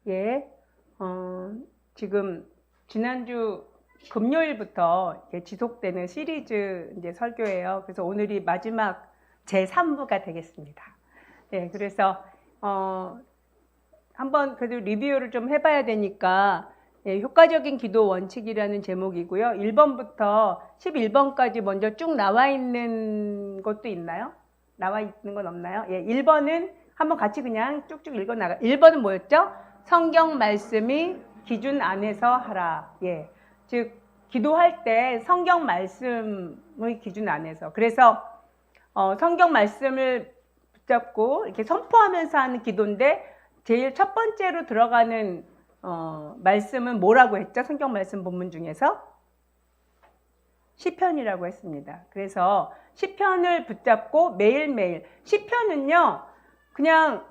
예, 지금 지난주 금요일부터 지속되는 시리즈 이제 설교예요. 그래서 오늘이 마지막 제 3부가 되겠습니다. 예, 그래서 한번 그래도 리뷰를 좀 해봐야 되니까 효과적인 기도 원칙이라는 제목이고요. 1번부터 11번까지 먼저 쭉 나와 있는 것도 있나요? 나와 있는 건 없나요? 예, 1번은 한번 같이 그냥 쭉쭉 읽어 나가. 1번은 뭐였죠? 성경 말씀이 기준 안에서 하라. 예. 즉 기도할 때 성경 말씀의 기준 안에서. 그래서 성경 말씀을 붙잡고 이렇게 선포하면서 하는 기도인데 제일 첫 번째로 들어가는 말씀은 뭐라고 했죠? 성경 말씀 본문 중에서 시편이라고 했습니다. 그래서 시편을 붙잡고 매일매일 시편은요 그냥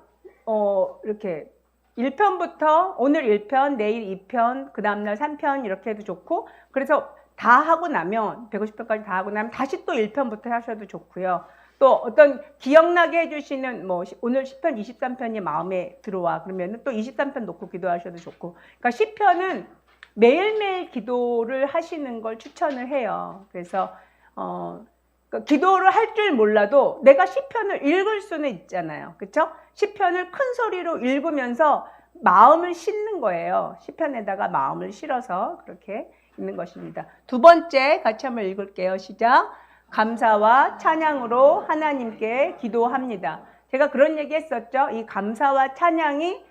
이렇게 1편부터 오늘 1편, 내일 2편, 그 다음날 3편 이렇게 해도 좋고, 그래서 다 하고 나면 150편까지 다 하고 나면 다시 또 1편부터 하셔도 좋고요. 또 어떤 기억나게 해주시는 뭐 오늘 10편, 23편이 마음에 들어와 그러면 또 23편 놓고 기도하셔도 좋고, 그러니까 시편은 매일매일 기도를 하시는 걸 추천을 해요. 그래서 기도를 할 줄 몰라도 내가 시편을 읽을 수는 있잖아요. 그렇죠? 시편을 큰 소리로 읽으면서 마음을 싣는 거예요. 시편에다가 마음을 실어서 그렇게 읽는 것입니다. 두 번째 같이 한번 읽을게요. 시작. 감사와 찬양으로 하나님께 기도합니다. 제가 그런 얘기 했었죠. 이 감사와 찬양이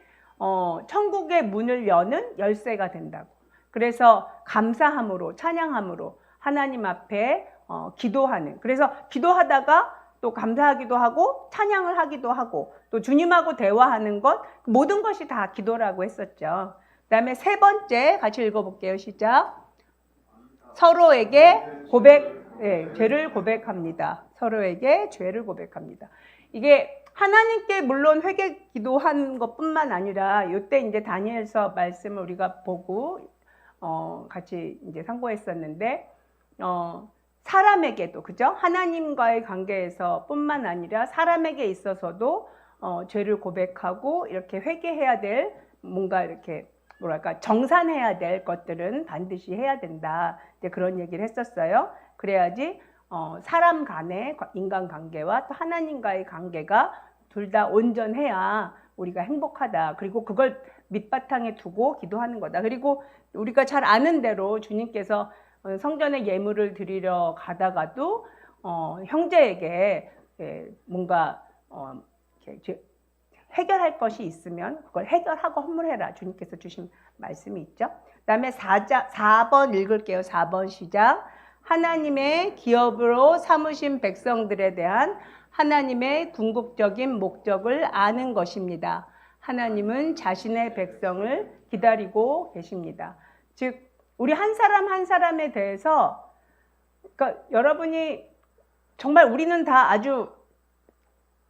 천국의 문을 여는 열쇠가 된다고. 그래서 감사함으로 찬양함으로 하나님 앞에 기도하는, 그래서 기도하다가 또 감사하기도 하고 찬양을 하기도 하고 또 주님하고 대화하는 것, 모든 것이 다 기도라고 했었죠. 그 다음에 세 번째 같이 읽어볼게요. 시작. 서로에게 죄를 고백합니다. 서로에게 죄를 고백합니다. 이게 하나님께 물론 회개 기도한 것뿐만 아니라 이때 이제 다니엘서 말씀을 우리가 보고 같이 이제 상고했었는데 사람에게도, 그죠? 하나님과의 관계에서 뿐만 아니라 사람에게 있어서도 죄를 고백하고 이렇게 회개해야 될, 뭔가 이렇게 뭐랄까 정산해야 될 것들은 반드시 해야 된다. 이제 그런 얘기를 했었어요. 그래야지 사람 간의 인간관계와 또 하나님과의 관계가 둘 다 온전해야 우리가 행복하다. 그리고 그걸 밑바탕에 두고 기도하는 거다. 그리고 우리가 잘 아는 대로 주님께서 성전에 예물을 드리러 가다가도 형제에게 뭔가 해결할 것이 있으면 그걸 해결하고 헌물해라. 주님께서 주신 말씀이 있죠. 그 다음에 4번 읽을게요. 4번 시작. 하나님의 기업으로 삼으신 백성들에 대한 하나님의 궁극적인 목적을 아는 것입니다. 하나님은 자신의 백성을 기다리고 계십니다. 즉 우리 한 사람 한 사람에 대해서, 그러니까 여러분이 정말 우리는 다 아주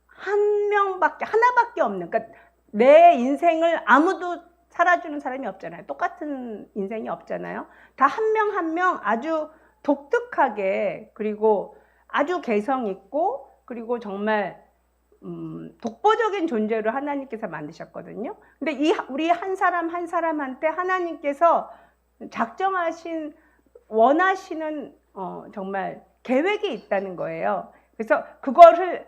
하나밖에 없는, 그러니까 내 인생을 아무도 살아주는 사람이 없잖아요. 똑같은 인생이 없잖아요. 다 한 명 한 명 아주 독특하게, 그리고 아주 개성 있고, 그리고 정말 독보적인 존재로 하나님께서 만드셨거든요. 근데 우리 한 사람 한 사람한테 하나님께서 작정하신, 원하시는 정말 계획이 있다는 거예요. 그래서 그거를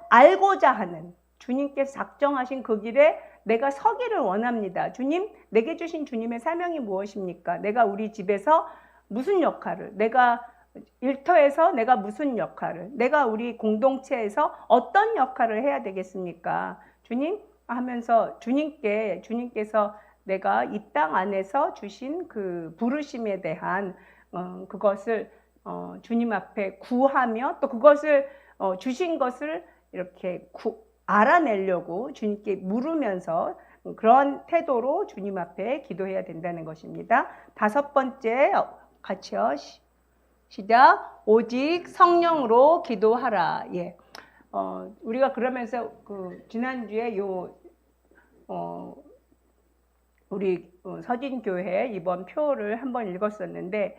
알고자 하는, 주님께서 작정하신 그 길에 내가 서기를 원합니다. 주님, 내게 주신 주님의 사명이 무엇입니까? 내가 우리 집에서 무슨 역할을, 내가 일터에서 내가 무슨 역할을, 내가 우리 공동체에서 어떤 역할을 해야 되겠습니까? 주님 하면서 주님께서 내가 이 땅 안에서 주신 그 부르심에 대한 그것을 주님 앞에 구하며, 또 그것을 주신 것을 이렇게 알아내려고 주님께 물으면서 그런 태도로 주님 앞에 기도해야 된다는 것입니다. 5번째 같이요. 시작. 오직 성령으로 기도하라. 예. 우리가 그러면서 지난주에 우리 서진교회 이번 표를 한번 읽었었는데,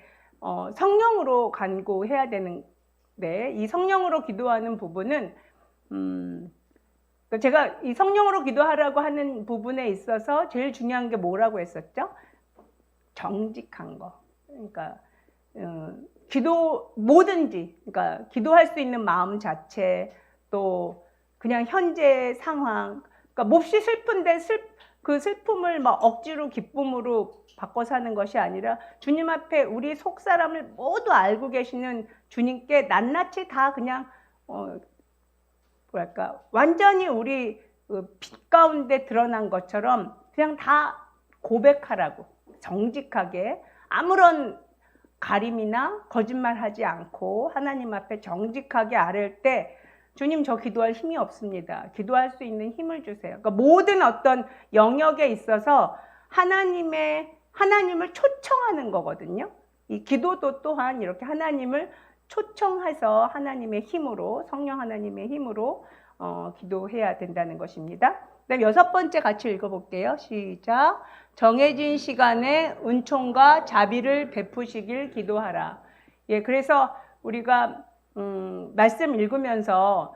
성령으로 간구해야 되는데, 이 성령으로 기도하는 부분은 제가 이 성령으로 기도하라고 하는 부분에 있어서 제일 중요한 게 뭐라고 했었죠? 정직한 거. 그러니까 기도 뭐든지, 그러니까 기도할 수 있는 마음 자체, 또 그냥 현재 상황, 그러니까 몹시 슬픈데 그 슬픔을 막 억지로 기쁨으로 바꿔 사는 것이 아니라 주님 앞에 우리 속 사람을 모두 알고 계시는 주님께 낱낱이 다 그냥 뭐랄까 완전히 우리 빛 가운데 드러난 것처럼 그냥 다 고백하라고, 정직하게 아무런 가림이나 거짓말하지 않고 하나님 앞에 정직하게 아뢰을 때 주님 저 기도할 힘이 없습니다. 기도할 수 있는 힘을 주세요. 그러니까 모든 어떤 영역에 있어서 하나님을 초청하는 거거든요. 이 기도도 또한 이렇게 하나님을 초청해서 하나님의 힘으로, 성령 하나님의 힘으로 기도해야 된다는 것입니다. 그다음 6번째 같이 읽어볼게요. 시작. 정해진 시간에 은총과 자비를 베푸시길 기도하라. 예, 그래서 우리가 말씀 읽으면서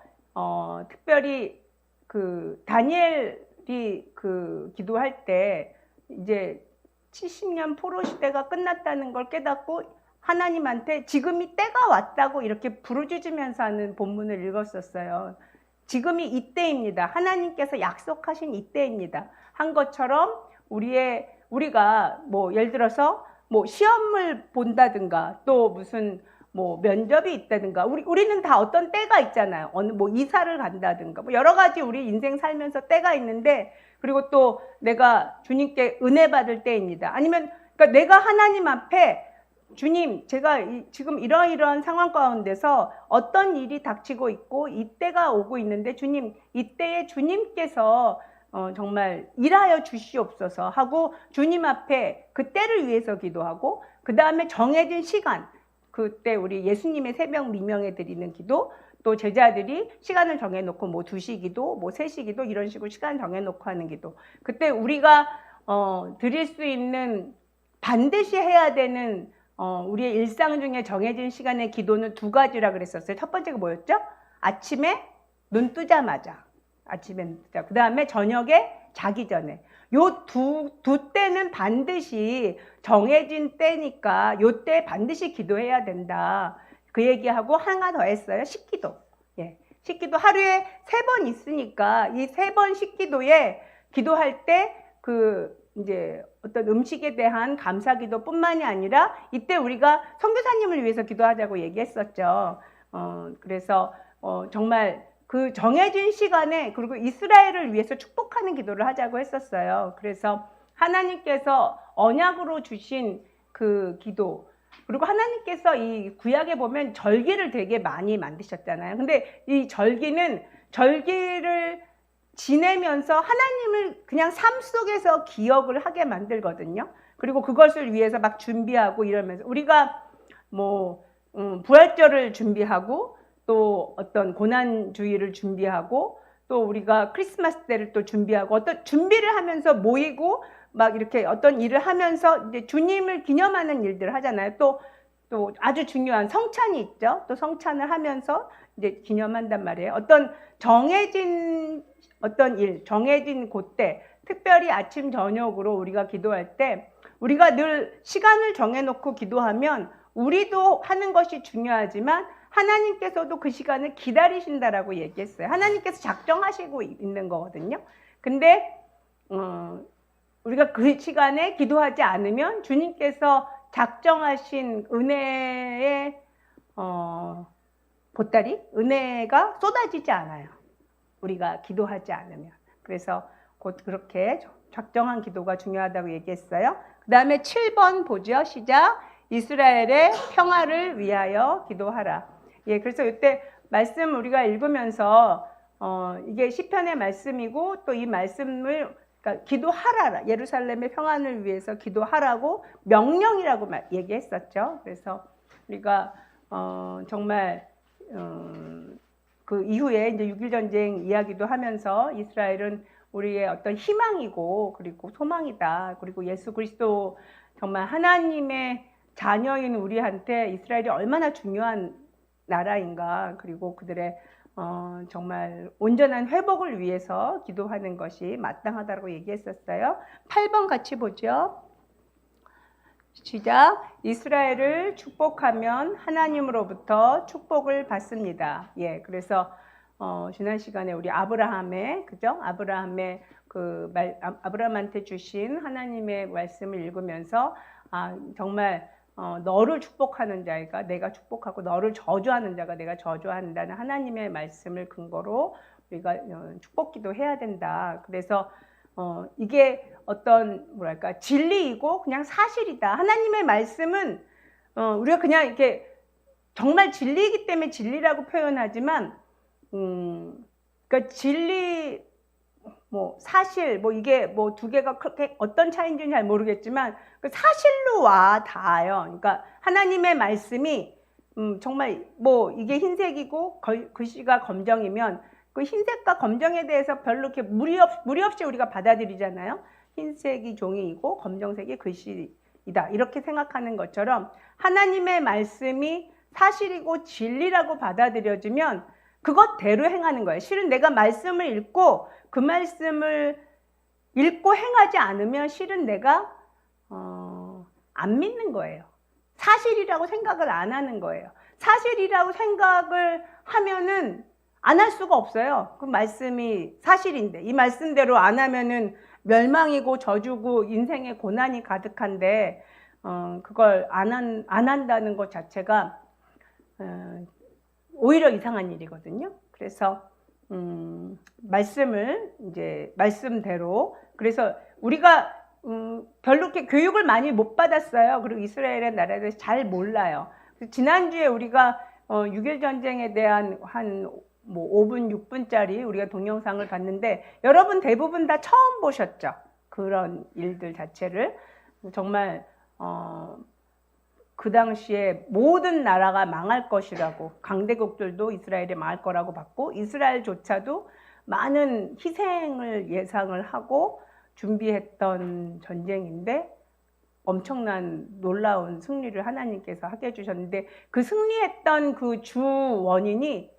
특별히 그 다니엘이 그 기도할 때 이제 70년 포로 시대가 끝났다는 걸 깨닫고 하나님한테 지금이 때가 왔다고 이렇게 부르짖으면서 하는 본문을 읽었었어요. 지금이 이때입니다. 하나님께서 약속하신 이때입니다. 한 것처럼 우리가 뭐 예를 들어서 뭐 시험을 본다든가 또 무슨 뭐 면접이 있다든가 우리는 다 어떤 때가 있잖아요. 어느 뭐 이사를 간다든가 뭐 여러 가지 우리 인생 살면서 때가 있는데, 그리고 또 내가 주님께 은혜 받을 때입니다. 아니면 그러니까 내가 하나님 앞에 주님, 제가 지금 이러이러한 상황 가운데서 어떤 일이 닥치고 있고 이때가 오고 있는데 주님, 이때에 주님께서 정말 일하여 주시옵소서 하고 주님 앞에 그 때를 위해서 기도하고, 그 다음에 정해진 시간, 그때 우리 예수님의 새벽 미명에 드리는 기도, 또 제자들이 시간을 정해놓고 뭐 2시 기도, 뭐 3시 기도 이런 식으로 시간 정해놓고 하는 기도, 그때 우리가 드릴 수 있는 반드시 해야 되는 우리의 일상 중에 정해진 시간의 기도는 2가지라 그랬었어요. 첫 번째가 뭐였죠? 아침에 눈 뜨자마자, 아침에 눈 뜨자. 그 다음에 저녁에 자기 전에. 요 두 때는 반드시 정해진 때니까 요 때 반드시 기도해야 된다. 그 얘기하고 하나 더 했어요. 식기도. 예. 식기도 하루에 3번 있으니까 이 3번 식기도에 기도할 때 이제 어떤 음식에 대한 감사기도 뿐만이 아니라 이때 우리가 선교사님을 위해서 기도하자고 얘기했었죠. 그래서 정말 그 정해진 시간에, 그리고 이스라엘을 위해서 축복하는 기도를 하자고 했었어요. 그래서 하나님께서 언약으로 주신 그 기도, 그리고 하나님께서 이 구약에 보면 절기를 되게 많이 만드셨잖아요. 근데 이 절기를 지내면서 하나님을 그냥 삶 속에서 기억을 하게 만들거든요. 그리고 그것을 위해서 막 준비하고 이러면서 우리가 뭐 부활절을 준비하고 또 어떤 고난주의를 준비하고 또 우리가 크리스마스 때를 또 준비하고 어떤 준비를 하면서 모이고 막 이렇게 어떤 일을 하면서 이제 주님을 기념하는 일들을 하잖아요. 또 아주 중요한 성찬이 있죠. 또 성찬을 하면서 이제 기념한단 말이에요. 어떤 정해진 그때, 특별히 아침 저녁으로 우리가 기도할 때 우리가 늘 시간을 정해놓고 기도하면 우리도 하는 것이 중요하지만 하나님께서도 그 시간을 기다리신다라고 얘기했어요. 하나님께서 작정하시고 있는 거거든요. 근데 우리가 그 시간에 기도하지 않으면 주님께서 작정하신 은혜의 보따리, 은혜가 쏟아지지 않아요. 우리가 기도하지 않으면. 그래서 곧 그렇게 작정한 기도가 중요하다고 얘기했어요. 그 다음에 7번 보죠. 시작. 이스라엘의 평화를 위하여 기도하라. 예, 그래서 이때 말씀 우리가 읽으면서 이게 시편의 말씀이고 또 이 말씀을 그러니까 기도하라, 예루살렘의 평안을 위해서 기도하라고 명령이라고 얘기했었죠. 그래서 우리가 정말 그 이후에 이제 6.1 전쟁 이야기도 하면서 이스라엘은 우리의 어떤 희망이고 그리고 소망이다. 그리고 예수 그리스도 정말 하나님의 자녀인 우리한테 이스라엘이 얼마나 중요한 나라인가, 그리고 그들의 정말 온전한 회복을 위해서 기도하는 것이 마땅하다고 얘기했었어요. 8번 같이 보죠. 시작. 이스라엘을 축복하면 하나님으로부터 축복을 받습니다. 예, 그래서 지난 시간에 우리 아브라함의 그죠? 아브라함의 아브라함한테 주신 하나님의 말씀을 읽으면서 정말 너를 축복하는 자가 내가 축복하고 너를 저주하는 자가 내가 저주한다는 하나님의 말씀을 근거로 우리가 축복기도 해야 된다. 그래서 이게 어떤 뭐랄까 진리이고 그냥 사실이다. 하나님의 말씀은 우리가 그냥 이렇게 정말 진리이기 때문에 진리라고 표현하지만 그러니까 진리 뭐 사실 뭐 이게 뭐 두 개가 그렇게 어떤 차이인지는 잘 모르겠지만 그 사실로 와 닿아요. 그러니까 하나님의 말씀이 정말 뭐 이게 흰색이고 글씨가 검정이면 그 흰색과 검정에 대해서 별로 이렇게 무리 없이 우리가 받아들이잖아요. 흰색이 종이이고 검정색이 글씨이다 이렇게 생각하는 것처럼 하나님의 말씀이 사실이고 진리라고 받아들여지면 그것대로 행하는 거예요. 실은 내가 말씀을 읽고 그 말씀을 읽고 행하지 않으면 실은 내가 안 믿는 거예요. 사실이라고 생각을 안 하는 거예요. 사실이라고 생각을 하면은 안 할 수가 없어요. 그 말씀이 사실인데 이 말씀대로 안 하면은 멸망이고 저주고 인생의 고난이 가득한데 그걸 안 한다는 것 자체가 오히려 이상한 일이거든요. 그래서 말씀을 이제 말씀대로 그래서 우리가 별로 이렇게 교육을 많이 못 받았어요. 그리고 이스라엘의 나라에 대해서 잘 몰라요. 지난주에 우리가 6.1 전쟁에 대한 한 뭐 5분, 6분짜리 우리가 동영상을 봤는데 여러분 대부분 다 처음 보셨죠? 그런 일들 자체를 정말 그 당시에 모든 나라가 망할 것이라고 강대국들도 이스라엘이 망할 거라고 봤고 이스라엘조차도 많은 희생을 예상을 하고 준비했던 전쟁인데 엄청난 놀라운 승리를 하나님께서 하게 해주셨는데 그 승리했던 그 주 원인이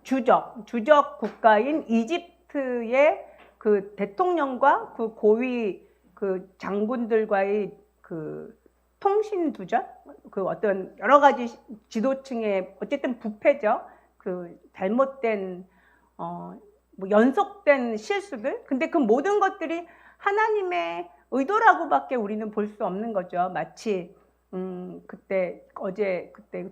주적 국가인 이집트의 그 대통령과 그 고위 그 장군들과의 그 통신두절, 그 어떤 여러 가지 지도층의 어쨌든 부패죠. 그 잘못된 뭐 연속된 실수들. 근데 그 모든 것들이 하나님의 의도라고밖에 우리는 볼 수 없는 거죠. 마치 그때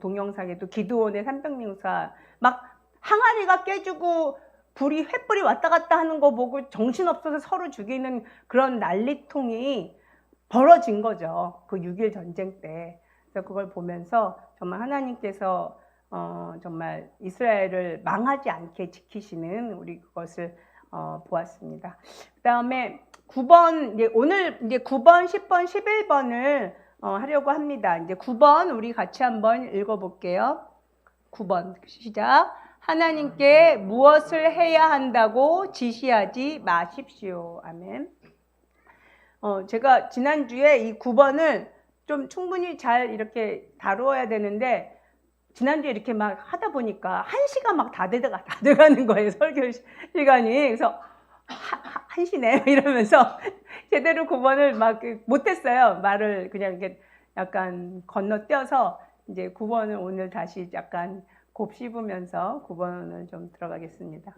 동영상에도 기드온의 300명사 막 항아리가 깨지고 횃불이 왔다 갔다 하는 거 보고 정신없어서 서로 죽이는 그런 난리통이 벌어진 거죠. 그 6.1 전쟁 때. 그래서 그걸 보면서 정말 하나님께서 정말 이스라엘을 망하지 않게 지키시는 우리 그것을 보았습니다. 그 다음에 9번, 오늘 이제 9번, 10번, 11번을 하려고 합니다. 이제 9번 우리 같이 한번 읽어볼게요. 9번 시작. 하나님께 무엇을 해야 한다고 지시하지 마십시오. 아멘. 제가 지난주에 이 9번을 좀 충분히 잘 이렇게 다루어야 되는데 지난주에 이렇게 막 하다 보니까 1시가 막 다 돼가는 거예요. 설교 시간이. 그래서 1시네 이러면서 제대로 9번을 막 못했어요. 말을 그냥 이렇게 약간 건너뛰어서 이제 9번을 오늘 다시 약간 곱씹으면서 9번을 좀 들어가겠습니다.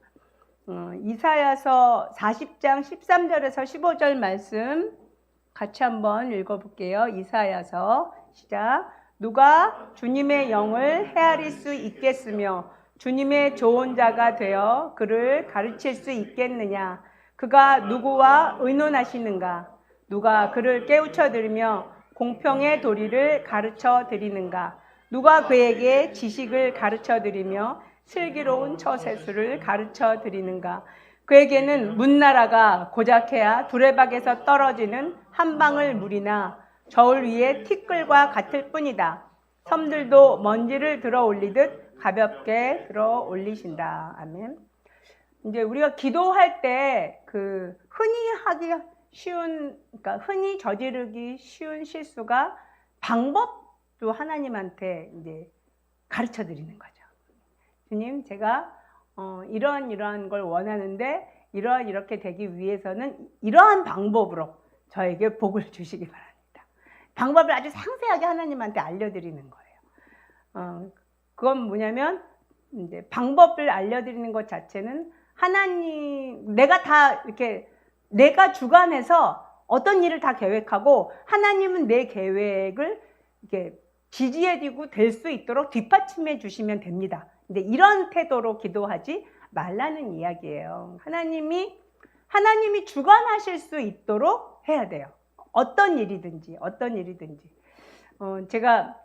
이사야서 40장 13절에서 15절 말씀 같이 한번 읽어볼게요. 이사야서 시작. 누가 주님의 영을 헤아릴 수 있겠으며 주님의 좋은 자가 되어 그를 가르칠 수 있겠느냐? 그가 누구와 의논하시는가? 누가 그를 깨우쳐 드리며 공평의 도리를 가르쳐 드리는가? 누가 그에게 지식을 가르쳐 드리며 슬기로운 처세술을 가르쳐 드리는가? 그에게는 문나라가 고작해야 두레박에서 떨어지는 한 방울 물이나 저울 위에 티끌과 같을 뿐이다. 섬들도 먼지를 들어 올리듯 가볍게 들어 올리신다. 아멘. 이제 우리가 기도할 때 그 흔히 하기 쉬운, 그러니까 흔히 저지르기 쉬운 실수가 방법도 하나님한테 이제 가르쳐 드리는 거죠. 주님, 제가 이러한 걸 원하는데 이렇게 되기 위해서는 이러한 방법으로 저에게 복을 주시기 바랍니다. 방법을 아주 상세하게 하나님한테 알려드리는 거예요. 그건 뭐냐면 이제 방법을 알려드리는 것 자체는 하나님, 내가 다 이렇게 내가 주관해서 어떤 일을 다 계획하고 하나님은 내 계획을 이렇게 지지해주고 될 수 있도록 뒷받침해 주시면 됩니다. 근데 이런 태도로 기도하지 말라는 이야기예요. 하나님이 주관하실 수 있도록 해야 돼요. 어떤 일이든지. 제가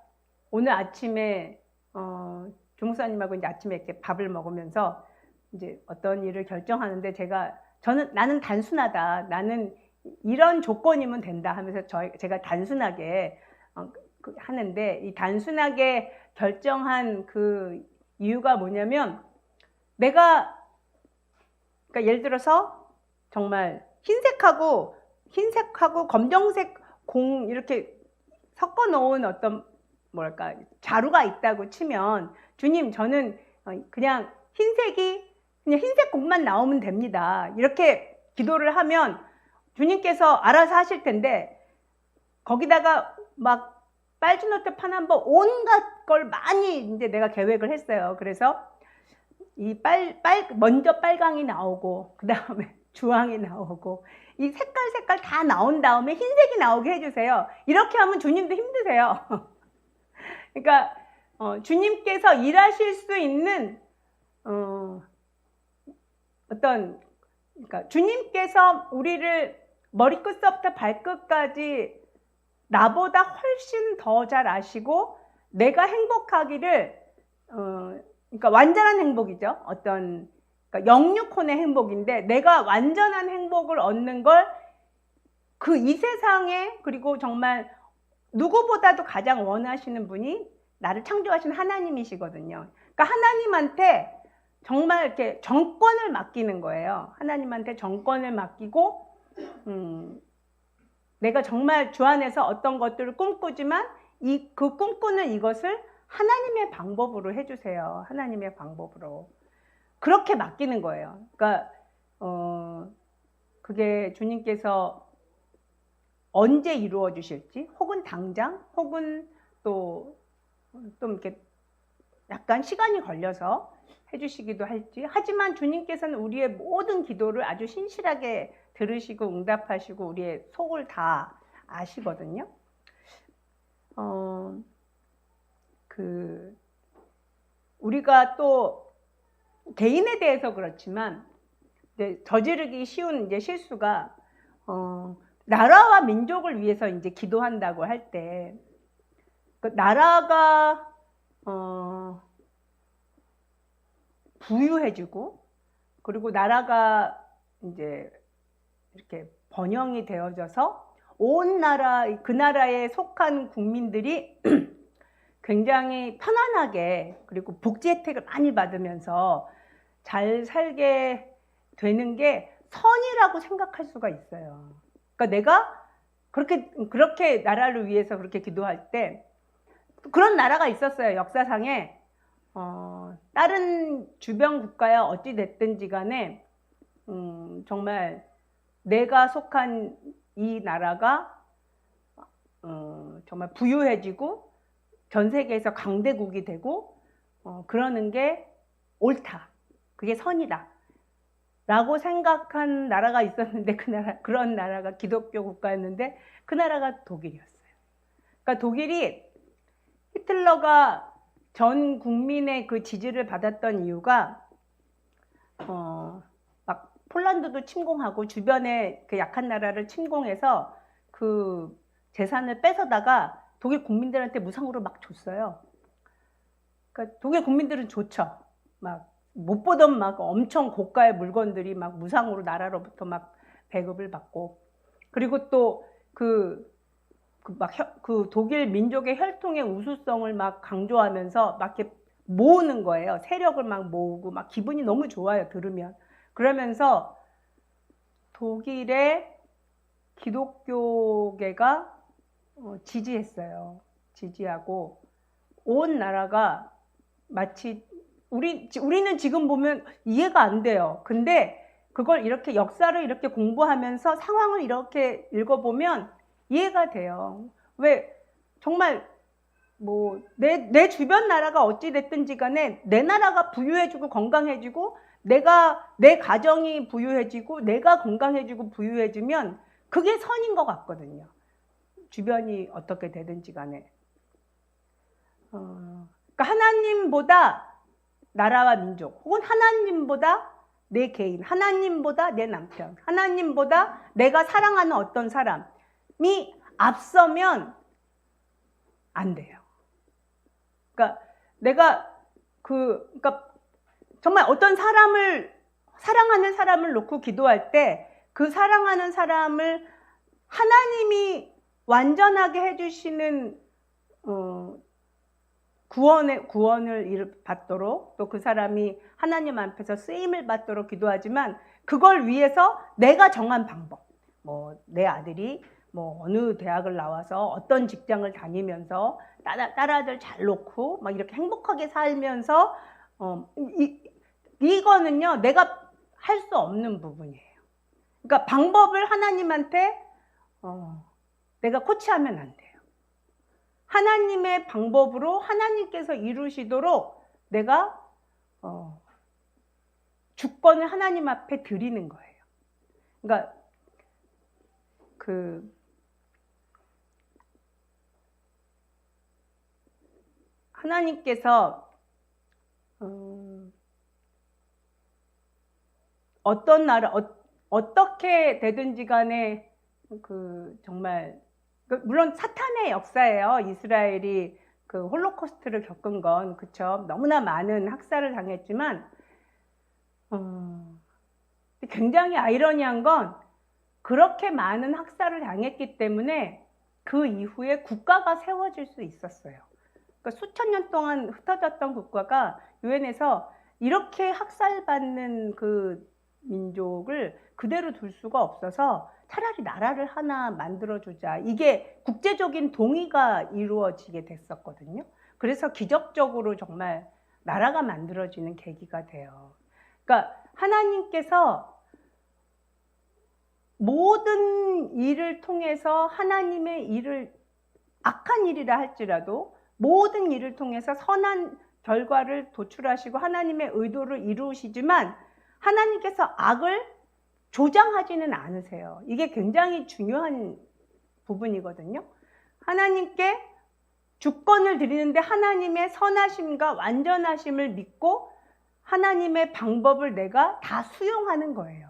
오늘 아침에 주목사님하고 이제 아침에 이렇게 밥을 먹으면서 이제 어떤 일을 결정하는데 나는 단순하다. 나는 이런 조건이면 된다 하면서 제가 단순하게 하는데, 이 단순하게 결정한 그 이유가 뭐냐면, 그러니까 예를 들어서 정말 흰색하고 검정색 공 이렇게 섞어 놓은 어떤 자루가 있다고 치면, 주님, 저는 그냥 흰색 공만 나오면 됩니다. 이렇게 기도를 하면 주님께서 알아서 하실 텐데, 거기다가 막 빨주노트 파남보 온갖 걸 많이 이제 내가 계획을 했어요. 그래서 먼저 빨강이 나오고, 그 다음에 주황이 나오고, 이 색깔 다 나온 다음에 흰색이 나오게 해주세요. 이렇게 하면 주님도 힘드세요. 그러니까 주님께서 일하실 수 있는 그러니까 주님께서 우리를 머리끝서부터 발끝까지 나보다 훨씬 더 잘 아시고, 내가 행복하기를 그러니까 완전한 행복이죠. 그러니까 영육혼의 행복인데, 내가 완전한 행복을 얻는 걸 이 세상에, 그리고 정말 누구보다도 가장 원하시는 분이 나를 창조하신 하나님이시거든요. 그러니까 하나님한테 정말 이렇게 정권을 맡기는 거예요. 하나님한테 정권을 맡기고, 내가 정말 주 안에서 어떤 것들을 꿈꾸지만 그 꿈꾸는 이것을 하나님의 방법으로 해주세요. 하나님의 방법으로. 그렇게 맡기는 거예요. 그러니까 그게 주님께서 언제 이루어 주실지, 혹은 당장, 혹은 또 이렇게 약간 시간이 걸려서 해주시기도 할지. 하지만 주님께서는 우리의 모든 기도를 아주 신실하게 들으시고 응답하시고 우리의 속을 다 아시거든요. 우리가 또 개인에 대해서 그렇지만 이제 저지르기 쉬운 이제 실수가 나라와 민족을 위해서 이제 기도한다고 할 때, 그 나라가 부유해지고, 그리고 나라가 이제 이렇게 번영이 되어져서 그 나라에 속한 국민들이 굉장히 편안하게, 그리고 복지 혜택을 많이 받으면서 잘 살게 되는 게 선이라고 생각할 수가 있어요. 그러니까 내가 그렇게 나라를 위해서 그렇게 기도할 때, 그런 나라가 있었어요. 역사상에. 다른 주변 국가야 어찌 됐든지 간에 정말 내가 속한 이 나라가 정말 부유해지고 전 세계에서 강대국이 되고 그러는 게 옳다. 그게 선이다. 라고 생각한 나라가 있었는데, 그런 나라가 기독교 국가였는데, 그 나라가 독일이었어요. 그러니까 독일이 히틀러가 전 국민의 그 지지를 받았던 이유가 막 폴란드도 침공하고 주변에 그 약한 나라를 침공해서 그 재산을 뺏어다가 독일 국민들한테 무상으로 막 줬어요. 그러니까 독일 국민들은 좋죠. 막 못 보던 막 엄청 고가의 물건들이 막 무상으로 나라로부터 막 배급을 받고, 그리고 또 그 독일 민족의 혈통의 우수성을 막 강조하면서 막 이렇게 모으는 거예요. 세력을 막 모으고 막 기분이 너무 좋아요, 들으면. 그러면서 독일의 기독교계가 지지했어요. 지지하고 온 나라가 마치 우리는 지금 보면 이해가 안 돼요. 근데 그걸 이렇게 역사를 이렇게 공부하면서 상황을 이렇게 읽어보면 이해가 돼요. 왜 정말 뭐 내 주변 나라가 어찌 됐든지 간에 내 나라가 부유해지고 건강해지고 내 가정이 부유해지고 내가 건강해지고 부유해지면 그게 선인 것 같거든요. 주변이 어떻게 되든지 간에. 그러니까 하나님보다 나라와 민족, 혹은 하나님보다 내 개인, 하나님보다 내 남편, 하나님보다 내가 사랑하는 어떤 사람이 앞서면 안 돼요. 그러니까 내가 그러니까 정말 어떤 사람을 사랑하는 사람을 놓고 기도할 때 그 사랑하는 사람을 하나님이 완전하게 해주시는 구원을 받도록, 또 그 사람이 하나님 앞에서 쓰임을 받도록 기도하지만, 그걸 위해서 내가 정한 방법, 뭐 내 아들이 뭐 어느 대학을 나와서 어떤 직장을 다니면서 딸아들 잘 놓고 막 이렇게 행복하게 살면서 이거는요 내가 할 수 없는 부분이에요. 그러니까 방법을 하나님한테 내가 코치하면 안 돼요. 하나님의 방법으로 하나님께서 이루시도록 내가 주권을 하나님 앞에 드리는 거예요. 그러니까 하나님께서 어떤 나라 어떻게 되든지 간에 정말 물론 사탄의 역사예요. 이스라엘이 그 홀로코스트를 겪은 건, 그쵸? 너무나 많은 학살을 당했지만 굉장히 아이러니한 건 그렇게 많은 학살을 당했기 때문에 그 이후에 국가가 세워질 수 있었어요. 그러니까 수천 년 동안 흩어졌던 국가가 유엔에서 이렇게 학살받는 그 민족을 그대로 둘 수가 없어서 차라리 나라를 하나 만들어주자, 이게 국제적인 동의가 이루어지게 됐었거든요. 그래서 기적적으로 정말 나라가 만들어지는 계기가 돼요. 그러니까 하나님께서 모든 일을 통해서 하나님의 일을, 악한 일이라 할지라도 모든 일을 통해서 선한 결과를 도출하시고 하나님의 의도를 이루시지만 하나님께서 악을 조장하지는 않으세요. 이게 굉장히 중요한 부분이거든요. 하나님께 주권을 드리는데 하나님의 선하심과 완전하심을 믿고 하나님의 방법을 내가 다 수용하는 거예요.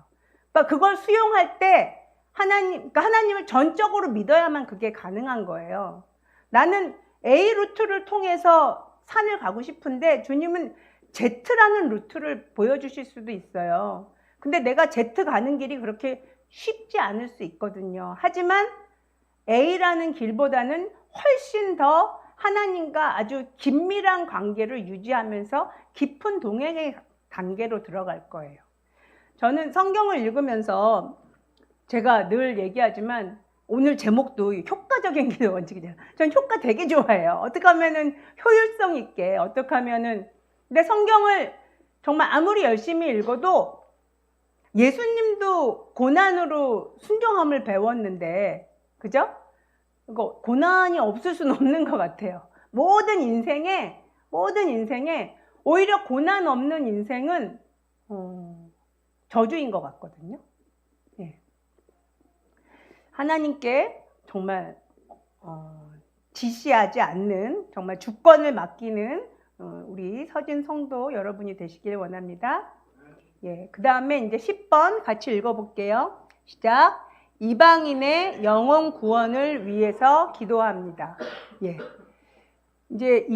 그러니까 그걸 수용할 때 그러니까 하나님을 전적으로 믿어야만 그게 가능한 거예요. 나는 A 루트를 통해서 산을 가고 싶은데 주님은 Z라는 루트를 보여주실 수도 있어요. 근데 내가 Z 가는 길이 그렇게 쉽지 않을 수 있거든요. 하지만 A라는 길보다는 훨씬 더 하나님과 아주 긴밀한 관계를 유지하면서 깊은 동행의 단계로 들어갈 거예요. 저는 성경을 읽으면서 제가 늘 얘기하지만 오늘 제목도 효과적인 기도 원칙이잖아요. 전 효과 되게 좋아해요. 어떻게 하면은 효율성 있게, 어떻게 하면은. 근데 성경을 정말 아무리 열심히 읽어도 예수님도 고난으로 순종함을 배웠는데, 그죠? 고난이 없을 수는 없는 것 같아요. 모든 인생에 오히려 고난 없는 인생은 저주인 것 같거든요. 예. 하나님께 정말 지시하지 않는, 정말 주권을 맡기는 우리 서진 성도 여러분이 되시길 원합니다. 예, 그 다음에 이제 10번 같이 읽어볼게요. 시작. 이방인의 영혼 구원을 위해서 기도합니다. 예. 이제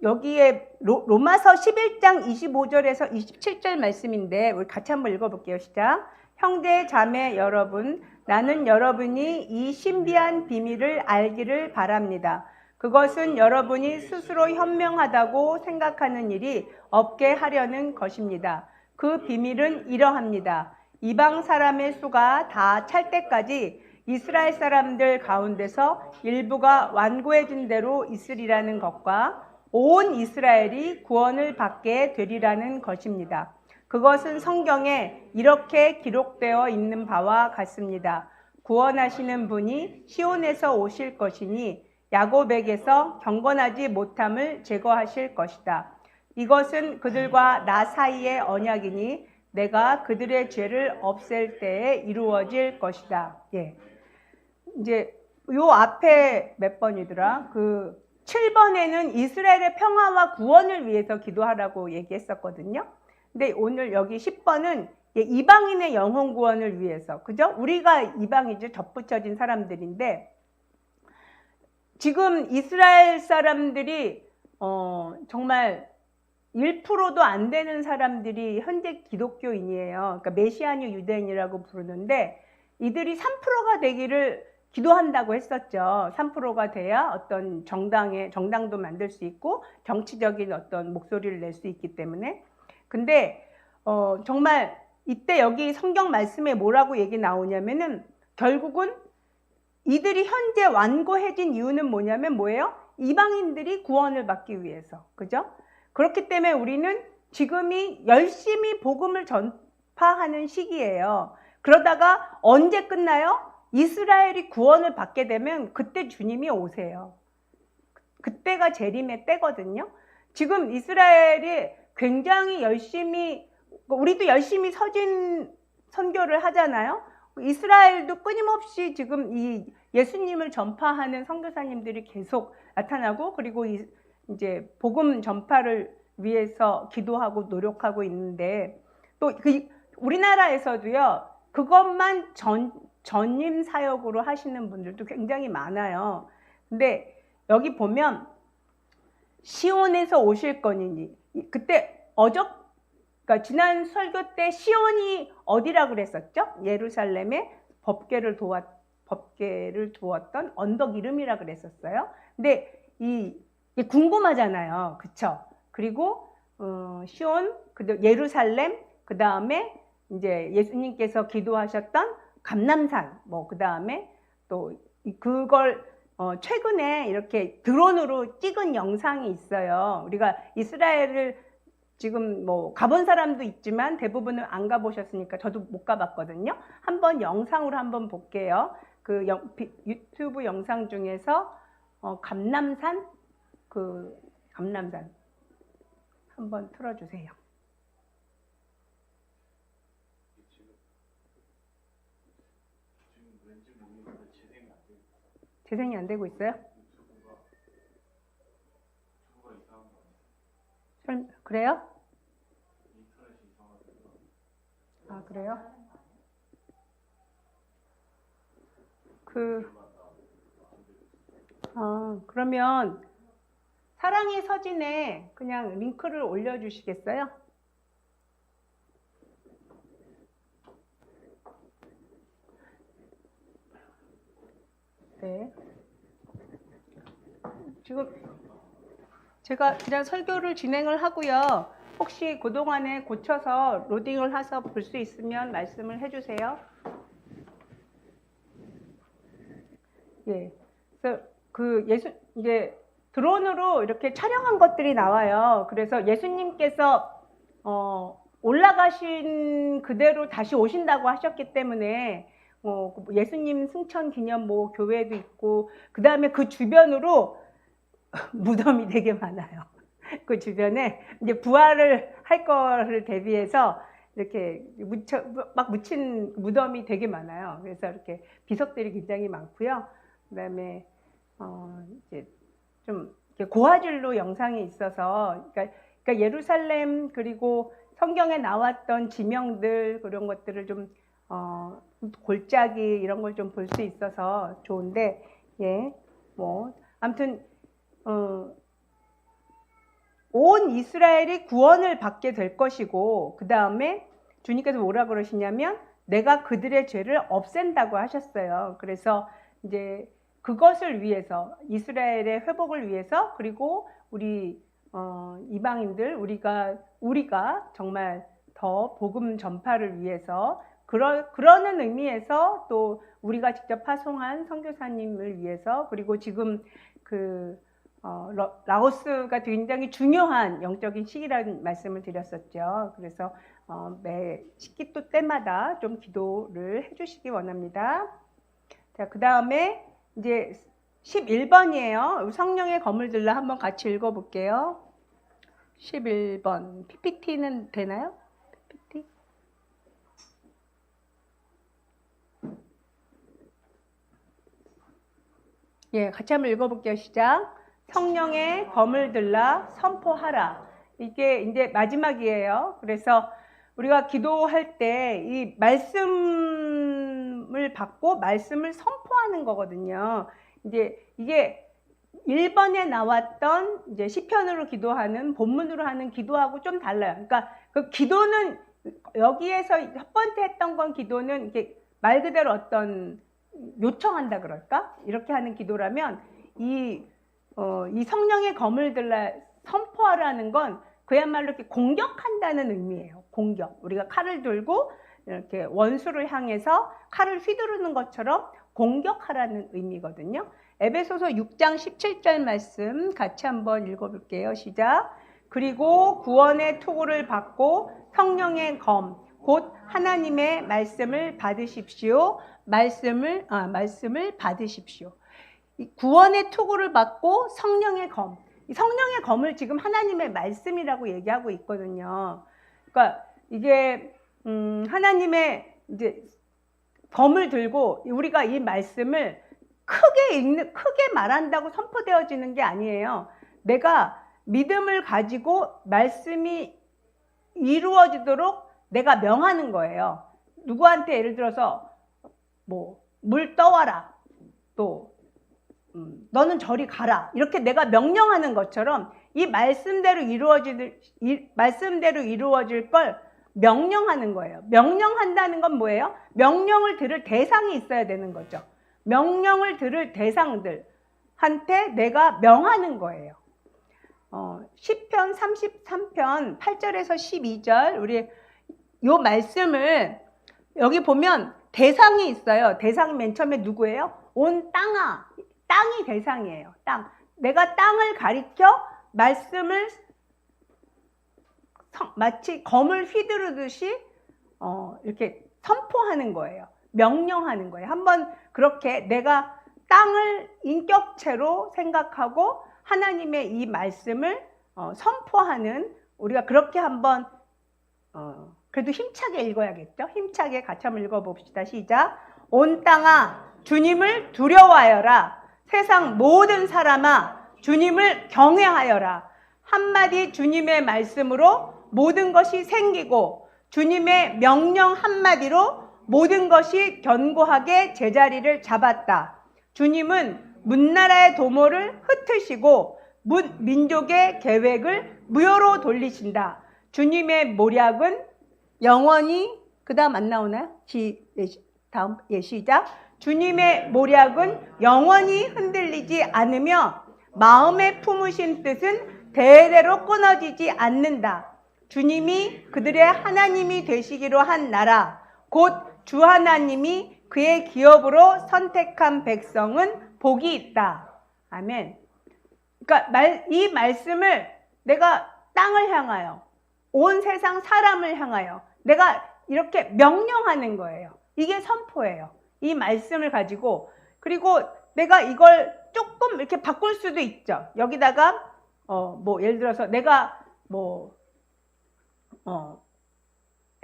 여기에 로마서 11장 25절에서 27절 말씀인데 우리 같이 한번 읽어볼게요. 시작. 형제 자매 여러분, 나는 여러분이 이 신비한 비밀을 알기를 바랍니다. 그것은 여러분이 스스로 현명하다고 생각하는 일이 없게 하려는 것입니다. 그 비밀은 이러합니다. 이방 사람의 수가 다 찰 때까지 이스라엘 사람들 가운데서 일부가 완고해진 대로 있으리라는 것과 온 이스라엘이 구원을 받게 되리라는 것입니다. 그것은 성경에 이렇게 기록되어 있는 바와 같습니다. 구원하시는 분이 시온에서 오실 것이니 야곱에게서 경건하지 못함을 제거하실 것이다. 이것은 그들과 나 사이의 언약이니 내가 그들의 죄를 없앨 때에 이루어질 것이다. 예. 이제 요 앞에 몇 번이더라? 그 7번에는 이스라엘의 평화와 구원을 위해서 기도하라고 얘기했었거든요. 근데 오늘 여기 10번은 이방인의 영혼 구원을 위해서, 그죠? 우리가 이방이죠. 접붙여진 사람들인데 지금 이스라엘 사람들이 정말 1%도 안 되는 사람들이 현재 기독교인이에요. 그러니까 메시아니 유대인이라고 부르는데 이들이 3%가 되기를 기도한다고 했었죠. 3%가 돼야 어떤 정당도 만들 수 있고 정치적인 어떤 목소리를 낼 수 있기 때문에. 근데 정말 이때 여기 성경 말씀에 뭐라고 얘기 나오냐면은 결국은 이들이 현재 완고해진 이유는 뭐냐면 뭐예요? 이방인들이 구원을 받기 위해서. 그죠? 그렇기 때문에 우리는 지금이 열심히 복음을 전파하는 시기예요. 그러다가 언제 끝나요? 이스라엘이 구원을 받게 되면 그때 주님이 오세요. 그때가 재림의 때거든요. 지금 이스라엘이 굉장히 열심히, 우리도 열심히 서진 선교를 하잖아요. 이스라엘도 끊임없이 지금 이 예수님을 전파하는 선교사님들이 계속 나타나고, 그리고 이제 복음 전파를 위해서 기도하고 노력하고 있는데, 또 우리나라에서도요, 그것만 전임 사역으로 하시는 분들도 굉장히 많아요. 근데 여기 보면 시온에서 오실 거니니, 그때 그러니까 지난 설교 때 시온이 어디라 그랬었죠? 예루살렘에 법궤를 두었던 언덕 이름이라 그랬었어요. 근데 이게 궁금하잖아요. 그쵸? 그리고 시온, 예루살렘, 그 다음에 이제 예수님께서 기도하셨던 감람산, 그 다음에 또 그걸 최근에 이렇게 드론으로 찍은 영상이 있어요. 우리가 이스라엘을 지금 가본 사람도 있지만 대부분은 안 가보셨으니까 저도 못 가봤거든요. 한번 영상으로 한번 볼게요. 그 유튜브 영상 중에서 감람산 한번 틀어주세요. 재생이 안 되고 있어요? 그래요? 아, 그래요? 그러면 사랑의 서진에 그냥 링크를 올려주시겠어요? 네. 지금 제가 그냥 설교를 진행을 하고요. 혹시 그동안에 고쳐서 로딩을 해서 볼 수 있으면 말씀을 해주세요. 예. 그래서 이제 드론으로 이렇게 촬영한 것들이 나와요. 그래서 예수님께서 올라가신 그대로 다시 오신다고 하셨기 때문에 예수님 승천 기념 교회도 있고, 그 다음에 그 주변으로 무덤이 되게 많아요. 그 주변에 이제 부활을 할 거를 대비해서 이렇게 묻힌 무덤이 되게 많아요. 그래서 이렇게 비석들이 굉장히 많고요. 그 다음에 이제 좀 고화질로 영상이 있어서, 그러니까 예루살렘 그리고 성경에 나왔던 지명들 그런 것들을 좀 골짜기 이런 걸 좀 볼 수 있어서 좋은데, 예, 아무튼 온 이스라엘이 구원을 받게 될 것이고, 그 다음에 주님께서 뭐라 그러시냐면 내가 그들의 죄를 없앤다고 하셨어요. 그래서 이제 그것을 위해서, 이스라엘의 회복을 위해서, 그리고 우리 이방인들, 우리가 정말 더 복음 전파를 위해서, 그러는 의미에서 또 우리가 직접 파송한 선교사님을 위해서, 그리고 지금 라오스가 굉장히 중요한 영적인 시기라는 말씀을 드렸었죠. 그래서 매 식기도 때마다 좀 기도를 해주시기 원합니다. 자, 그 다음에 이제 11번이에요. 성령의 검을 들라 한번 같이 읽어볼게요. 11번. PPT는 되나요? PPT? 예, 같이 한번 읽어볼게요. 시작. 성령의 검을 들라 선포하라. 이게 이제 마지막이에요. 그래서 우리가 기도할 때 이 말씀을 받고 말씀을 선포하는 거거든요. 이제 이게 1번에 나왔던 이제 시편으로 기도하는 본문으로 하는 기도하고 좀 달라요. 그러니까 그 기도는 여기에서 첫 번째 했던 건 기도는 이게 말 그대로 어떤 요청한다 그럴까? 이렇게 하는 기도라면 이 성령의 검을 들라 선포하라는 건 그야말로 이렇게 공격한다는 의미예요. 공격. 우리가 칼을 들고 이렇게 원수를 향해서 칼을 휘두르는 것처럼 공격하라는 의미거든요. 에베소서 6장 17절 말씀 같이 한번 읽어볼게요. 시작. 그리고 구원의 투구를 받고 성령의 검, 곧 하나님의 말씀을 받으십시오. 말씀을 받으십시오. 이 구원의 투구를 받고 성령의 검. 이 성령의 검을 지금 하나님의 말씀이라고 얘기하고 있거든요. 그러니까 이게 하나님의 이제 검을 들고 우리가 이 말씀을 크게 말한다고 선포되어지는 게 아니에요. 내가 믿음을 가지고 말씀이 이루어지도록 내가 명하는 거예요. 누구한테 예를 들어서 물 떠와라. 또 너는 저리 가라. 이렇게 내가 명령하는 것처럼 이 말씀대로 이루어질 걸 명령하는 거예요. 명령한다는 건 뭐예요? 명령을 들을 대상이 있어야 되는 거죠. 명령을 들을 대상들한테 내가 명하는 거예요. 시편 33편 8절에서 12절 우리 요 말씀을 여기 보면 대상이 있어요. 대상이 맨 처음에 누구예요? 온 땅아. 땅이 대상이에요. 땅. 내가 땅을 가리켜 말씀을 마치 검을 휘두르듯이 이렇게 선포하는 거예요. 명령하는 거예요. 한번 그렇게 내가 땅을 인격체로 생각하고 하나님의 이 말씀을 선포하는 우리가 그렇게 한번 그래도 힘차게 읽어야겠죠. 힘차게 같이 한번 읽어봅시다. 시작. 온 땅아 주님을 두려워하여라. 세상 모든 사람아 주님을 경외하여라. 한마디 주님의 말씀으로 모든 것이 생기고 주님의 명령 한마디로 모든 것이 견고하게 제자리를 잡았다. 주님은 문나라의 도모를 흩으시고 민족의 계획을 무효로 돌리신다. 주님의 모략은 영원히 그 다음 안 나오나요? 다음 시작. 주님의 모략은 영원히 흔들리지 않으며 마음에 품으신 뜻은 대대로 끊어지지 않는다. 주님이 그들의 하나님이 되시기로 한 나라 곧 주 하나님이 그의 기업으로 선택한 백성은 복이 있다. 아멘. 그러니까 이 말씀을 내가 땅을 향하여 온 세상 사람을 향하여 내가 이렇게 명령하는 거예요. 이게 선포예요. 이 말씀을 가지고 그리고 내가 이걸 조금 이렇게 바꿀 수도 있죠. 여기다가 예를 들어서 내가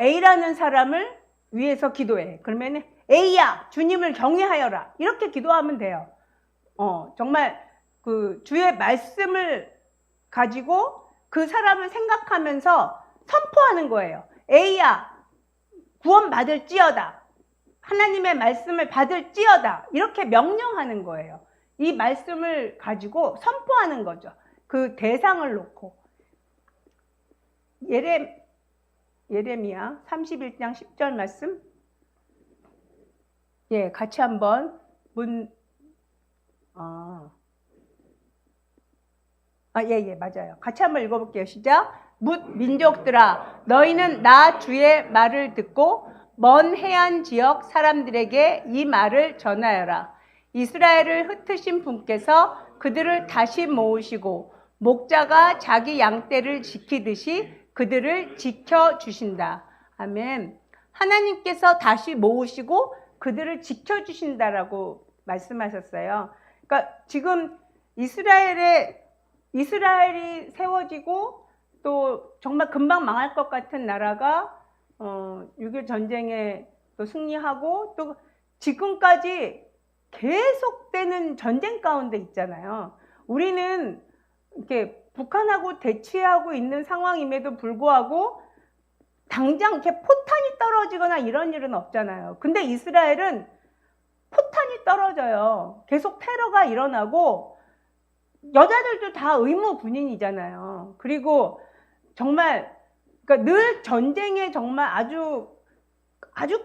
A라는 사람을 위해서 기도해. 그러면 A야 주님을 경외하여라. 이렇게 기도하면 돼요. 정말 그 주의 말씀을 가지고 그 사람을 생각하면서 선포하는 거예요. A야 구원 받을지어다. 하나님의 말씀을 받을지어다. 이렇게 명령하는 거예요. 이 말씀을 가지고 선포하는 거죠. 그 대상을 놓고. 예레미야 31장 10절 말씀. 예, 같이 한번 맞아요. 같이 한번 읽어볼게요. 시작. 뭇 민족들아, 너희는 나 주의 말을 듣고 먼 해안 지역 사람들에게 이 말을 전하여라. 이스라엘을 흩으신 분께서 그들을 다시 모으시고 목자가 자기 양떼를 지키듯이 그들을 지켜주신다. 아멘. 하나님께서 다시 모으시고 그들을 지켜주신다라고 말씀하셨어요. 그러니까 지금 이스라엘이 세워지고 또 정말 금방 망할 것 같은 나라가 6.25 전쟁에 또 승리하고 또 지금까지 계속되는 전쟁 가운데 있잖아요. 우리는 이렇게 북한하고 대치하고 있는 상황임에도 불구하고 당장 이렇게 포탄이 떨어지거나 이런 일은 없잖아요. 근데 이스라엘은 포탄이 떨어져요. 계속 테러가 일어나고 여자들도 다 의무 군인이잖아요. 그리고 정말 그러니까 늘 전쟁에 정말 아주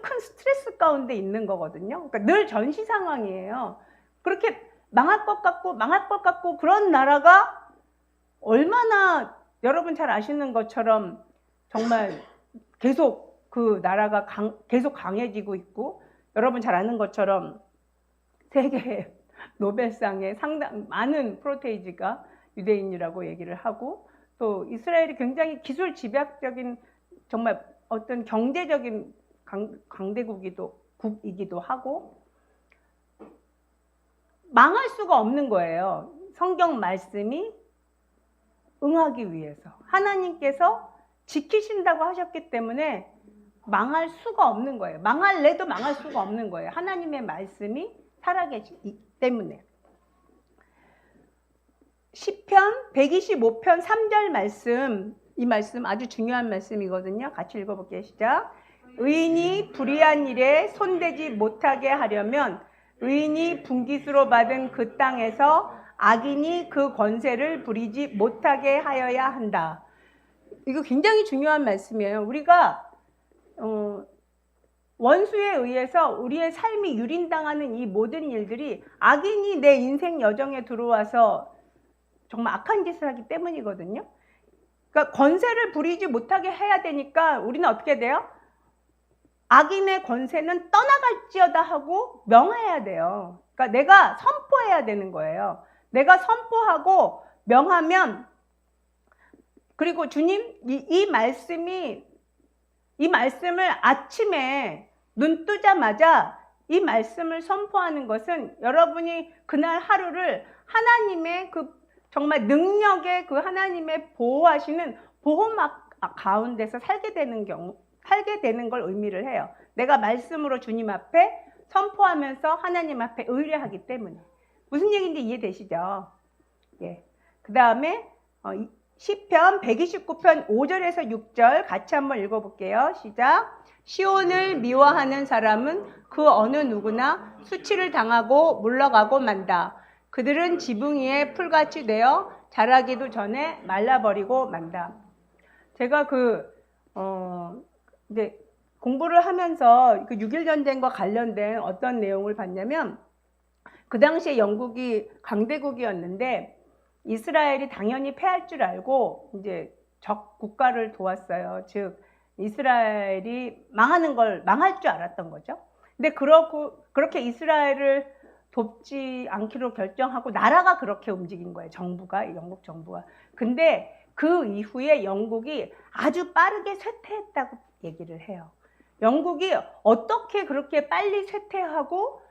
큰 스트레스 가운데 있는 거거든요. 그러니까 늘 전시 상황이에요. 그렇게 망할 것 같고 그런 나라가 얼마나 여러분 잘 아시는 것처럼 정말 계속 그 나라가 계속 강해지고 있고, 여러분 잘 아는 것처럼 세계 노벨상에 상당 많은 프로테이지가 유대인이라고 얘기를 하고, 또 이스라엘이 굉장히 기술 집약적인 정말 어떤 경제적인 강대국이기도 하고 망할 수가 없는 거예요. 성경 말씀이 응하기 위해서 하나님께서 지키신다고 하셨기 때문에 망할 수가 없는 거예요. 망할래도 망할 수가 없는 거예요. 하나님의 말씀이 살아계시기 때문에. 시편 125편 3절 말씀, 이 말씀 아주 중요한 말씀이거든요. 같이 읽어볼게요. 시작. 의인이 불의한 일에 손대지 못하게 하려면 의인이 분깃으로 받은 그 땅에서 악인이 그 권세를 부리지 못하게 하여야 한다. 이거 굉장히 중요한 말씀이에요. 우리가 원수에 의해서 우리의 삶이 유린당하는 이 모든 일들이 악인이 내 인생 여정에 들어와서 정말 악한 짓을 하기 때문이거든요. 그러니까 권세를 부리지 못하게 해야 되니까 우리는 어떻게 돼요? 악인의 권세는 떠나갈지어다 하고 명해야 돼요. 그러니까 내가 선포해야 되는 거예요. 내가 선포하고 명하면, 그리고 주님 이 말씀을 아침에 눈 뜨자마자 이 말씀을 선포하는 것은 여러분이 그날 하루를 하나님의 그 정말 능력의 그 하나님의 보호하시는 보호막 가운데서 살게 되는 걸 의미를 해요. 내가 말씀으로 주님 앞에 선포하면서 하나님 앞에 의뢰하기 때문에. 무슨 얘기인지 이해되시죠? 예. 그 다음에 시편 129편 5절에서 6절 같이 한번 읽어볼게요. 시작. 시온을 미워하는 사람은 그 어느 누구나 수치를 당하고 물러가고 만다. 그들은 지붕 위에 풀같이 되어 자라기도 전에 말라버리고 만다. 제가 이제 공부를 하면서 그 6.1 전쟁과 관련된 어떤 내용을 봤냐면, 그 당시에 영국이 강대국이었는데 이스라엘이 당연히 패할 줄 알고 이제 적 국가를 도왔어요. 즉 이스라엘이 망할 줄 알았던 거죠. 근데 그렇게 이스라엘을 돕지 않기로 결정하고 나라가 그렇게 움직인 거예요. 영국 정부가. 근데 그 이후에 영국이 아주 빠르게 쇠퇴했다고 얘기를 해요. 영국이 어떻게 그렇게 빨리 쇠퇴하고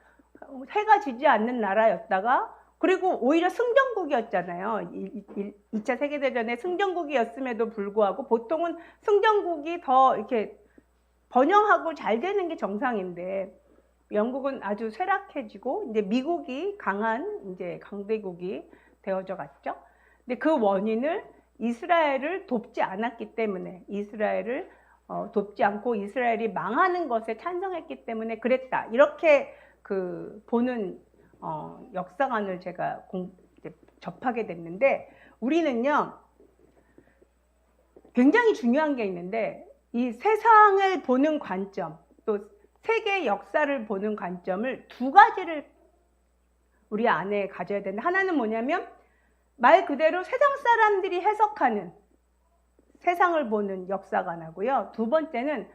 해가 지지 않는 나라였다가, 그리고 오히려 승전국이었잖아요. 2차 세계대전에 승전국이었음에도 불구하고 보통은 승전국이 더 이렇게 번영하고 잘 되는 게 정상인데 영국은 아주 쇠락해지고 이제 미국이 강한 이제 강대국이 되어져 갔죠. 근데 그 원인을 이스라엘을 돕지 않았기 때문에, 이스라엘을 돕지 않고 이스라엘이 망하는 것에 찬성했기 때문에 그랬다. 이렇게 보는 역사관을 제가 접하게 됐는데, 우리는요 굉장히 중요한 게 있는데, 이 세상을 보는 관점, 또 세계 역사를 보는 관점을 두 가지를 우리 안에 가져야 되는데, 하나는 뭐냐면 말 그대로 세상 사람들이 해석하는 세상을 보는 역사관하고요. 두 번째는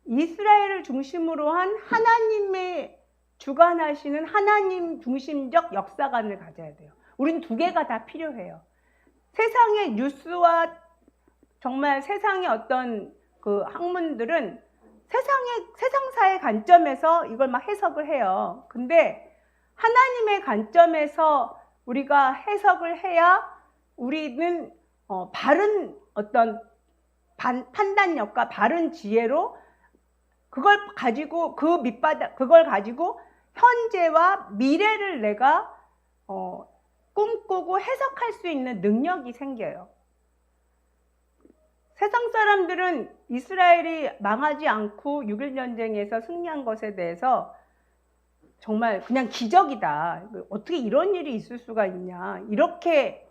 이스라엘을 중심으로 한 하나님의 주관하시는 하나님 중심적 역사관을 가져야 돼요. 우린 두 개가 다 필요해요. 세상의 뉴스와 정말 세상의 어떤 그 학문들은 세상사의 관점에서 이걸 막 해석을 해요. 근데 하나님의 관점에서 우리가 해석을 해야 우리는 바른 어떤 판단력과 바른 지혜로 그걸 가지고 그걸 가지고 현재와 미래를 내가 꿈꾸고 해석할 수 있는 능력이 생겨요. 세상 사람들은 이스라엘이 망하지 않고 6.1 전쟁에서 승리한 것에 대해서 정말 그냥 기적이다. 어떻게 이런 일이 있을 수가 있냐. 이렇게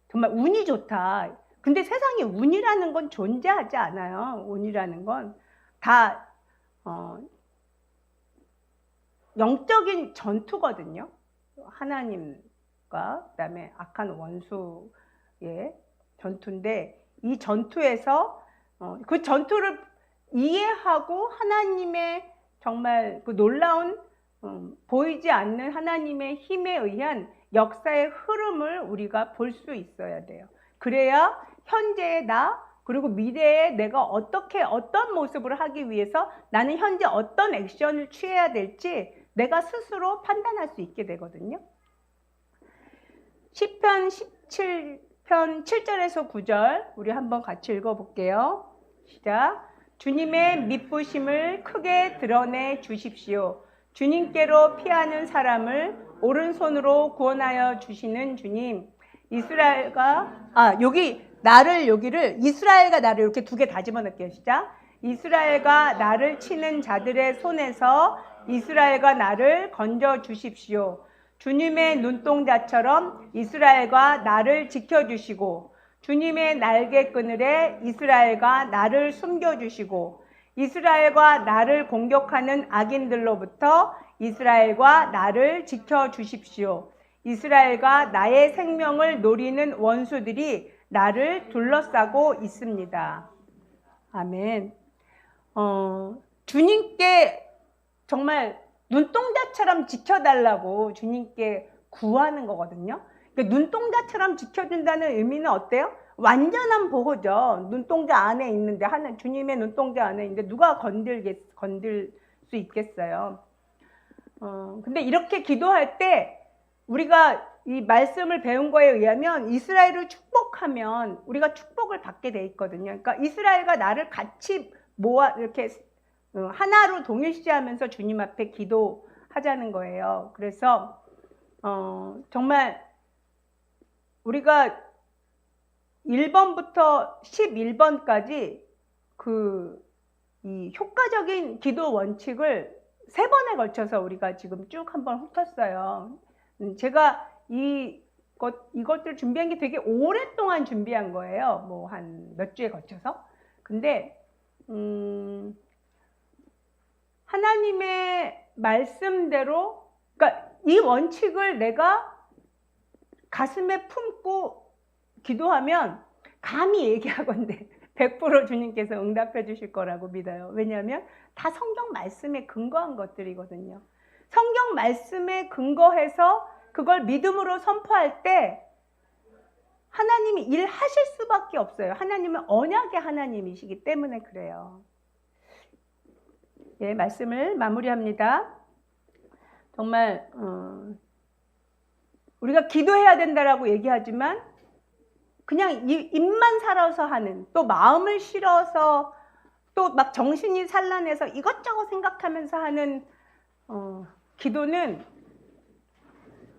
정말 운이 좋다. 근데 세상에 운이라는 건 존재하지 않아요. 운이라는 건 다 영적인 전투거든요. 하나님과 그다음에 악한 원수의 전투인데 이 전투에서 그 전투를 이해하고 하나님의 정말 그 놀라운 보이지 않는 하나님의 힘에 의한 역사의 흐름을 우리가 볼 수 있어야 돼요. 그래야 현재의 나 그리고 미래에 내가 어떤 모습을 하기 위해서 나는 현재 어떤 액션을 취해야 될지 내가 스스로 판단할 수 있게 되거든요. 시편 17편 7절에서 9절 우리 한번 같이 읽어볼게요. 시작. 주님의 미쁘심을 크게 드러내 주십시오. 주님께로 피하는 사람을 오른손으로 구원하여 주시는 주님. 이스라엘과 여기를 이스라엘과 나를 이렇게 두 개 다 집어넣을게요. 시작. 이스라엘과 나를 치는 자들의 손에서 이스라엘과 나를 건져 주십시오. 주님의 눈동자처럼 이스라엘과 나를 지켜주시고 주님의 날개 그늘에 이스라엘과 나를 숨겨주시고 이스라엘과 나를 공격하는 악인들로부터 이스라엘과 나를 지켜주십시오. 이스라엘과 나의 생명을 노리는 원수들이 나를 둘러싸고 있습니다. 아멘. 주님께 정말 눈동자처럼 지켜달라고 주님께 구하는 거거든요. 그러니까 눈동자처럼 지켜준다는 의미는 어때요? 완전한 보호죠. 눈동자 안에 있는데 주님의 눈동자 안에 있는데 누가 건들 수 있겠어요. 근데 이렇게 기도할 때 우리가 이 말씀을 배운 거에 의하면 이스라엘을 축복하면 우리가 축복을 받게 돼 있거든요. 그러니까 이스라엘과 나를 같이 모아 이렇게 하나로 동일시하면서 주님 앞에 기도하자는 거예요. 그래서 정말 우리가 1번부터 11번까지 이 효과적인 기도 원칙을 3번에 걸쳐서 우리가 지금 쭉 한번 훑었어요. 제가 이것들 준비한 게 되게 오랫동안 준비한 거예요. 뭐 한 몇 주에 걸쳐서. 근데 하나님의 말씀대로, 그러니까 이 원칙을 내가 가슴에 품고 기도하면 감히 얘기하건대 100% 주님께서 응답해 주실 거라고 믿어요. 왜냐하면 다 성경 말씀에 근거한 것들이거든요. 성경 말씀에 근거해서 그걸 믿음으로 선포할 때 하나님이 일하실 수밖에 없어요. 하나님은 언약의 하나님이시기 때문에 그래요. 예, 말씀을 마무리합니다. 정말 우리가 기도해야 된다라고 얘기하지만 그냥 입만 살아서 하는, 또 마음을 실어서 또 막 정신이 산란해서 이것저것 생각하면서 하는 기도는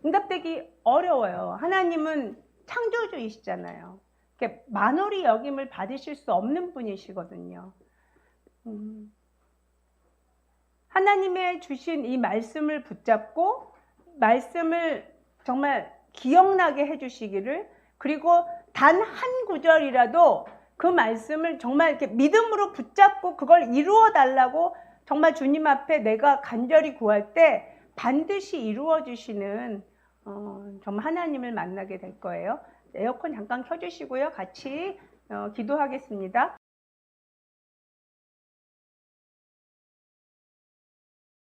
응답되기 어려워요. 하나님은 창조주이시잖아요. 만홀히 여김을 받으실 수 없는 분이시거든요. 하나님의 주신 이 말씀을 붙잡고 말씀을 정말 기억나게 해주시기를, 그리고 단 한 구절이라도 그 말씀을 정말 이렇게 믿음으로 붙잡고 그걸 이루어 달라고 정말 주님 앞에 내가 간절히 구할 때 반드시 이루어 주시는 정말 하나님을 만나게 될 거예요. 에어컨 잠깐 켜주시고요. 같이 기도하겠습니다.